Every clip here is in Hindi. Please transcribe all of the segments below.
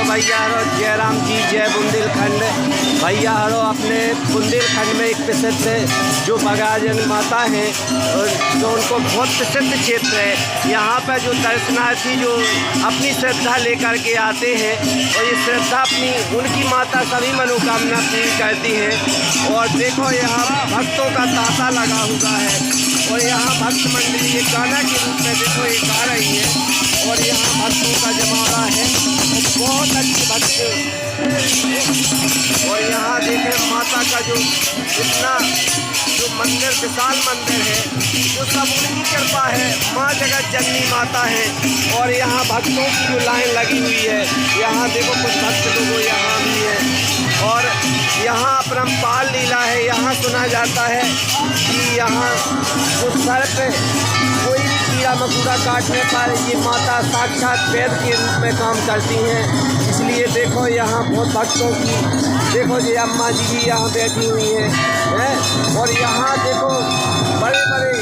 तो भैया हरो जयराम जी जय बुंदेलखंड। भैया हरो अपने बुंदेलखंड में एक प्रसिद्ध जो बगाजन माता है और जो उनको बहुत प्रसिद्ध क्षेत्र है। यहाँ पर जो दर्शनार्थी जो अपनी श्रद्धा लेकर के आते हैं और ये श्रद्धा अपनी उनकी माता सभी मनोकामना पूरी करती है। और देखो यहाँ भक्तों का तांता लगा हुआ है और यहाँ भक्त मंडली ये गाना के रूप में देखो ये गा रही है और यहाँ भक्तों का जमावड़ा है और बहुत अच्छे भक्त। और यहाँ देखें माता का जो इतना जो मंदिर विशाल मंदिर है वो सब उनकी कृपा है। माँ जगत जननी माता है और यहाँ भक्तों की जो लाइन लगी हुई है। यहाँ देखो कुछ भक्त लोगों यहाँ भी है और यहाँ अपरंपार लीला है। यहाँ सुना जाता है कि यहाँ जो सर पे कोई भी कीड़ा मकोड़ा काटने पर ये माता साक्षात वैद्य के रूप में काम करती हैं। इसलिए देखो यहाँ बहुत भक्तों की देखो ये अम्मा जी भी यहाँ बैठी हुई हैं और यहाँ देखो बड़े बड़े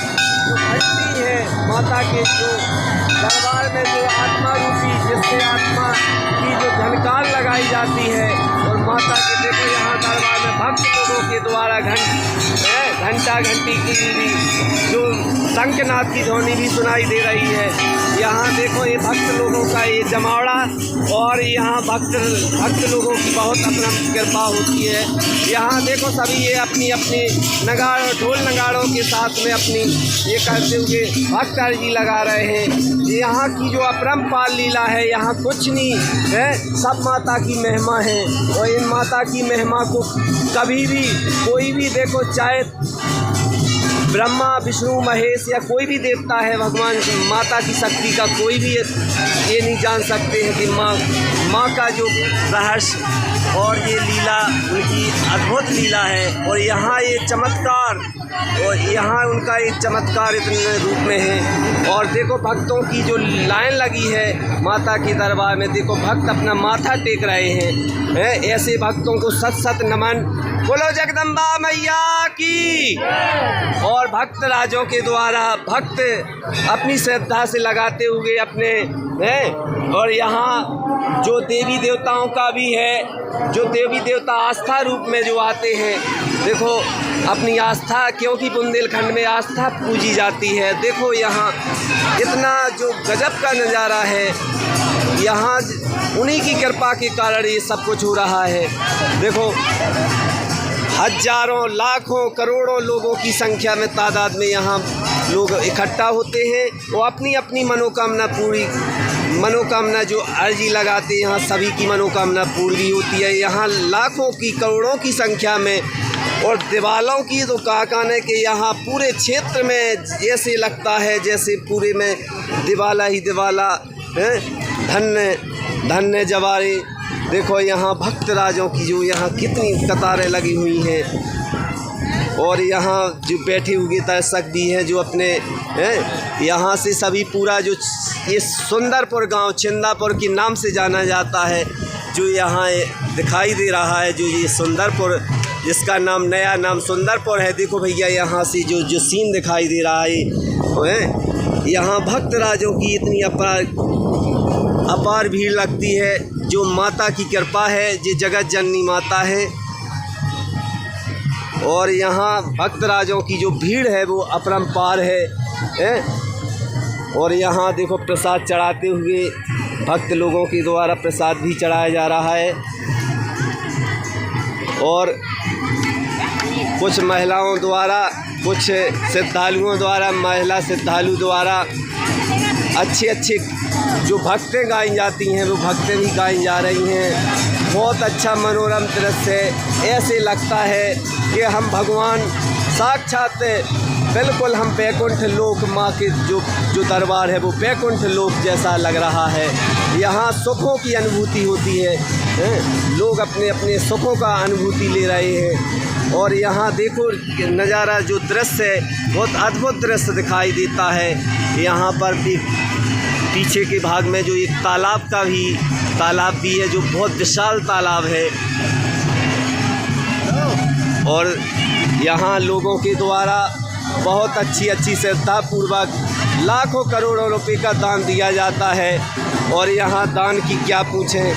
जो घंटी है माता के जो दरबार में जो आत्मा रूपी जिससे आत्मा की जो झनकार लगाई जाती है और माता के देखो यहाँ दरबार में भक्त लोगों के द्वारा घंटा घंटी की भी जो शंखनाद की ध्वनि भी सुनाई दे रही है। यहाँ देखो ये भक्त लोगों का ये जमावड़ा और यहाँ भक्त लोगों की बहुत अपना कृपा होती है। यहाँ देखो सभी ये अपनी अपनी नगाड़ों ढोल नगाड़ों के साथ में अपनी ये करते हुए भक्त अर्जी लगा रहे हैं। यहाँ की जो अपरंपार लीला है यहाँ कुछ नहीं है, सब माता की महिमा है और इन माता की महिमा को कभी भी कोई भी देखो चाहे ब्रह्मा विष्णु महेश या कोई भी देवता है भगवान माता की शक्ति का कोई भी ये नहीं जान सकते हैं कि माँ का जो रहस्य और ये लीला उनकी अद्भुत लीला है। और यहाँ ये चमत्कार और यहाँ उनका एक चमत्कार इतने रूप में है। और देखो भक्तों की जो लाइन लगी है माता के दरबार में, देखो भक्त अपना माथा टेक रहे हैं। ऐसे भक्तों को सत सत नमन। बोलो जगदम्बा मैया की। और भक्त राजों के द्वारा भक्त अपनी श्रद्धा से लगाते हुए अपने और यहाँ जो देवी देवताओं का भी है, जो देवी देवता आस्था रूप में जो आते हैं देखो अपनी आस्था, क्योंकि बुंदेलखंड में आस्था पूजी जाती है। देखो यहाँ इतना जो गजब का नज़ारा है, यहाँ उन्हीं की कृपा के कारण ये सब कुछ हो रहा है। देखो हजारों लाखों करोड़ों लोगों की संख्या में तादाद में यहाँ लोग इकट्ठा होते हैं वो अपनी अपनी मनोकामना जो अर्जी लगाते हैं यहाँ सभी की मनोकामना पूरी होती है। यहाँ लाखों की करोड़ों की संख्या में और दिवालों की तो कहने के यहाँ पूरे क्षेत्र में जैसे लगता है जैसे पूरे में दिवाला ही दिवाला है। धन्य धन्य जवारे। देखो यहाँ भक्त राजों की जो यहाँ कितनी कतारें लगी हुई हैं और यहाँ जो बैठे हुए दर्शक भी हैं जो अपने यहाँ से सभी पूरा जो ये सुंदरपुर गांव छिंदापुर के नाम से जाना जाता है जो यहाँ दिखाई दे रहा है, जो ये सुंदरपुर जिसका नाम नया नाम सुंदरपुर है। देखो भैया यहाँ से जो सीन दिखाई दे रहा है यहाँ भक्त राजों की इतनी अपार भीड़ लगती है। जो माता की कृपा है, ये जगत जननी माता है और यहाँ भक्त राजों की जो भीड़ है वो अपरंपार है। और यहाँ देखो प्रसाद चढ़ाते हुए भक्त लोगों के द्वारा प्रसाद भी चढ़ाया जा रहा है और कुछ महिलाओं द्वारा कुछ श्रद्धालुओं द्वारा महिला श्रद्धालु द्वारा अच्छे जो भक्तें गाई जाती हैं वो भक्तें भी गाई जा रही हैं। बहुत अच्छा मनोरम दृश्य है। ऐसे लगता है कि हम भगवान साक्षात बिल्कुल हम बैकुंठ लोक माँ के जो दरबार है वो बैकुंठ लोक जैसा लग रहा है। यहाँ सुखों की अनुभूति होती है, लोग अपने अपने सुखों का अनुभूति ले रहे हैं। और यहाँ देखो नज़ारा जो दृश्य है बहुत अद्भुत दृश्य दिखाई देता है। यहाँ पर भी पीछे के भाग में जो एक तालाब भी है जो बहुत विशाल तालाब है और यहाँ लोगों के द्वारा बहुत अच्छी श्रद्धापूर्वक लाखों करोड़ों रुपए का दान दिया जाता है। और यहाँ दान की क्या पूछें,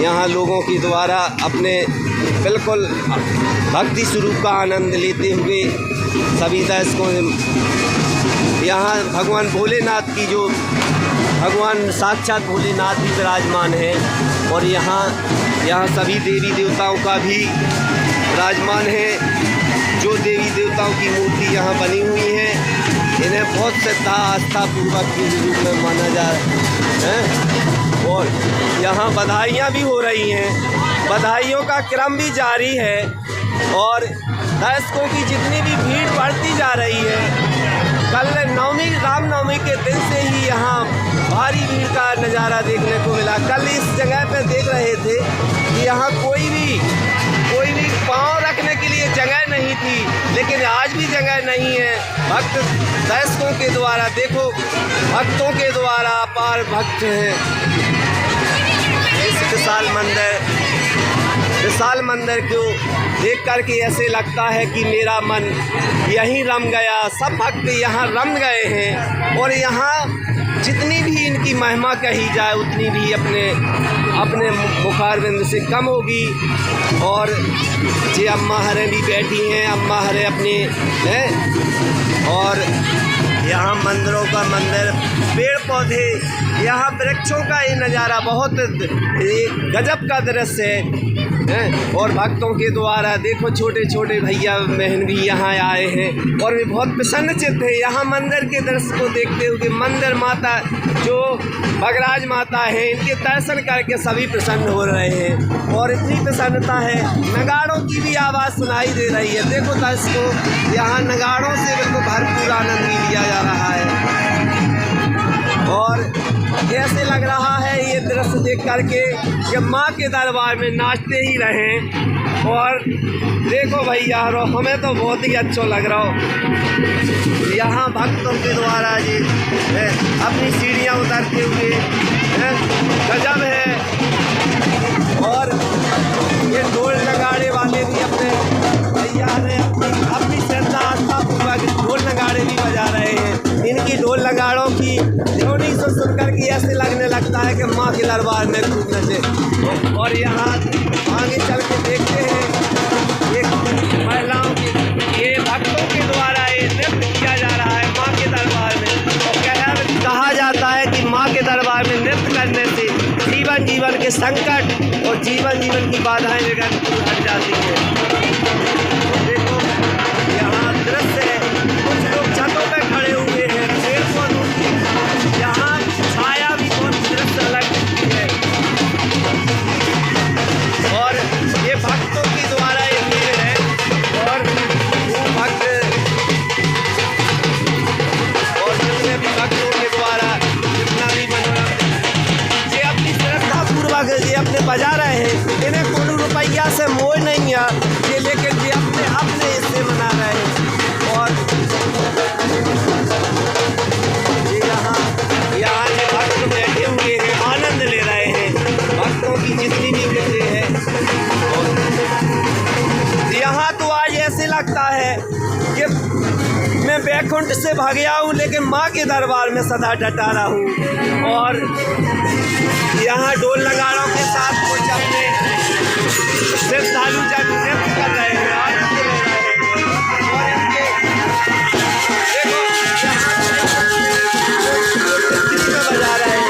यहाँ लोगों के द्वारा अपने बिल्कुल भक्ति स्वरूप का आनंद लेते हुए सभी दर्शकों यहाँ भगवान भोलेनाथ की जो भगवान साक्षात भोलेनाथ भी विराजमान है और यहाँ सभी देवी देवताओं का भी विराजमान है। जो देवी देवताओं की मूर्ति यहाँ बनी हुई है इन्हें बहुत श्रद्धा आस्था पूर्वक के रूप में माना जा रहा है और यहाँ बधाइयाँ भी हो रही हैं। बधाइयों का क्रम भी जारी है और दर्शकों की जितनी भी भीड़ बढ़ती जा रही है। कल नवमी रामनवमी के दिन से ही यहाँ भारी भीड़ का नज़ारा देखने को मिला। कल इस जगह पे देख रहे थे कि यहाँ कोई भी पाँव रखने के लिए जगह नहीं थी, लेकिन आज भी जगह नहीं है। भक्त दर्शकों के द्वारा देखो, भक्तों के द्वारा अपार भक्त हैं। इस विशाल मंदिर को देख कर के ऐसे लगता है कि मेरा मन यहीं रम गया। सब भक्त यहाँ रम गए हैं और यहाँ जितनी भी इनकी महिमा कही जाए उतनी भी अपने मुखारबिंद से कम होगी। और ये अम्मा हरें भी बैठी हैं, अम्मा हरें अपने हैं और यहाँ मंदिरों का मंदिर, पेड़ पौधे, यहाँ वृक्षों का ये नज़ारा बहुत गजब का दृश्य है। और भक्तों के द्वारा देखो छोटे छोटे भैया बहन भी यहाँ आए हैं और वे बहुत प्रसन्नचित्त है यहाँ मंदिर के दृश्य को देखते हुए। मंदिर माता जो भगराज माता है इनके दर्शन करके सभी प्रसन्न हो रहे हैं और इतनी प्रसन्नता है नगाड़ों की भी आवाज़ सुनाई दे रही है। देखो दर्शकों यहाँ नगाड़ों से बिल्कुल भरपूर आनंद भी लिया जा रहा है और कैसे लग रहा है ये दृश्य देख करके कि माँ के दरबार में नाचते ही रहें। और देखो भैया हमें तो बहुत ही अच्छा लग रहा हो यहाँ भक्तों के द्वारा जी अपनी सीढ़ियाँ उतारते हुए गजब है। और ये ढोल नगाड़े वाले भी अपने भैया ने अपनी श्रद्धा आस्था पूर्वक ढोल नगाड़े भी बजा रहे हैं। इनकी ढोल नगाड़ों की ध्वनि से सुनकर के ऐसे लगने लगता है कि माँ के दरबार में खूब नचे। और यहाँ आगे चल के देखते हैं एक महिलाओं के ये भक्तों के द्वारा ये नृत्य किया जा रहा है माँ के दरबार में। और कहा जाता है कि माँ के दरबार में नृत्य करने से जीवन के संकट और जीवन की बाधाएं हट जाती हैं। देखो यहाँ दृश्य है, कुछ लोग छतों पे खड़े हुए हैं, पेड़ पौधों की यहाँ छाया भी बहुत दृश्य लगती है। और ये भक्तों के द्वारा ये भीड़ है और वो भक्त और जितने भी भक्तों के द्वारा जितना भी मनोरंजन ये अपनी श्रद्धा पूर्वक ये अपने बजा रहे हैं। इन्हें कोई रुपया से मोह नहीं है ये, लेकिन ये अपने इससे मना रहे हैं। और ये यहाँ ये भक्त बैठे हुए हैं, आनंद ले रहे हैं भक्तों की जितनी भी भीड़ है। यहाँ तो आज ऐसे लगता है कि मैं बैकुंठ से भागया हूँ लेकिन माँ के दरबार में सदा डटा रहा हूँ। और यहाँ ढोल नगाड़ों के साथ कुछ अपने श्रद्धालु जन नृत्य कर रहे हैं, आनंद ले रहे हैं। और इनके देखो यहाँ बजा रहे हैं।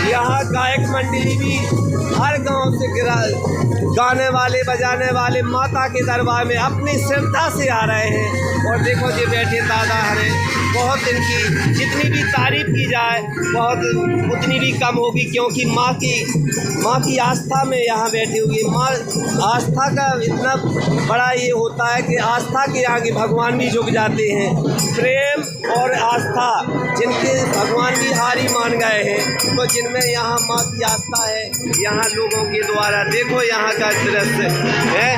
यहाँ गायक मंडली भी हर गांव से गाने वाले बजाने वाले माता के दरबार में अपनी श्रद्धा से आ रहे हैं। और देखो ये बैठे दादा हरे, बहुत इनकी जितनी भी तारीफ की जाए बहुत उतनी भी कम होगी, क्योंकि माँ की आस्था में यहाँ बैठे हुए। माँ आस्था का इतना बड़ा ये होता है कि आस्था के आगे भगवान भी झुक जाते हैं। प्रेम और आस्था जिनके भगवान भी हारी मान गए हैं, तो जिनमें यहाँ माँ की आस्था है यहाँ लोगों के द्वारा देखो यहाँ का दृश्य है।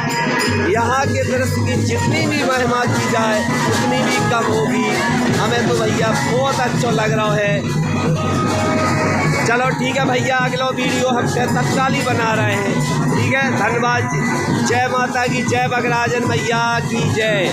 यहाँ के दृश्य की जितनी भी महिमा की जाए उतनी भी कम होगी। हमें तो भैया बहुत अच्छा लग रहा है। चलो ठीक है भैया, अगला वीडियो हम तत्काल ही बना रहे हैं। ठीक है, धन्यवाद। जय माता की जय, बगराजन मैया की जय।